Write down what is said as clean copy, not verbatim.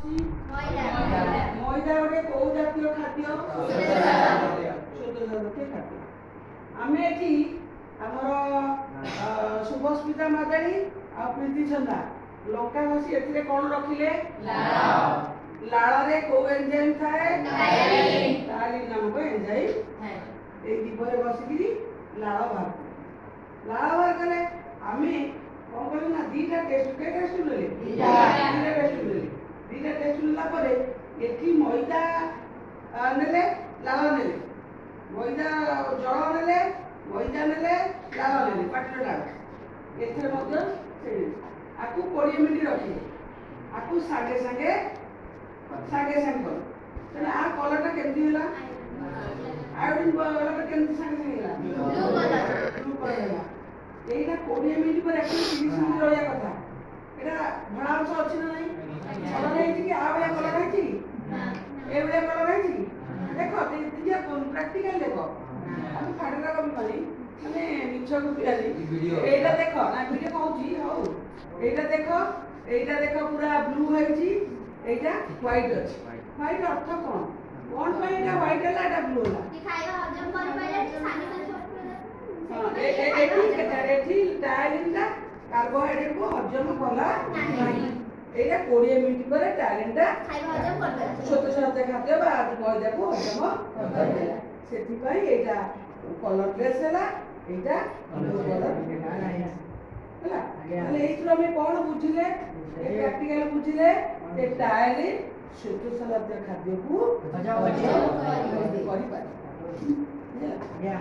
मैदा गोटे कौ जातीय खाद्य जातीय खाद्य आम ये आमर शुभस्मिता मादाणी आ प्रीति चंदा लंका घसी ए कौन रखिले लाड़े कौ एंजाइम थाए टायरिन नामक एंजाइम ए जीवरे बसिकी लाड़ बाहर कले आमे कौन कलु ना दीटा टेस्ट के टेस्ट ले दीटा टेस्ट लेला परे एठी मैदा नेले लाड़ नेले मैदा जल नेले मैदा नेले लाड़ नेले पाटिर लाड़ एथे मध्य से आकु 20 मिनिट रखिले आकु सागे सागे कर तले आ कलरटा केमती होला आयोडीन कलरटा केमती सागे होला ब्लू कलर होला एटा 20 मिनिट पर एक्चुअली 30 मिनिट रहया कथा एटा भड़ा अंश अछि ना नहीं कलर है कि आ बया कलर है कि ए बया कलर है कि देखो दिया प्रैक्टिकल देखो हम फाडरा कम माने माने मिछो को पियाली एटा देखो ना वीडियो कहूची हो एटा देखो पूरा ब्लू है जी एटा व्हाइट अछि व्हाइट अर्थ कोन एटा व्हाइट हला एटा ब्लू हला कि खाଇବା हजम କରି पाइले सानी एठी टायरिन ला कार्बोहाइड्रेट को हजम कला नहीं एटा 20 मिनिट पर टायरिन टा खाଇବା हजम करबे छोटे छोटे खाद्य बा मैदा को हजम करबे सेठी पई एटा कलर ड्रेस हला एटा ब्लू कलर हला ताले एथरो में कोन बुझिले प्रैक्टिकल बुझिले ए टायरिन छोटे छोटे खाद्य को हजम करि पारे या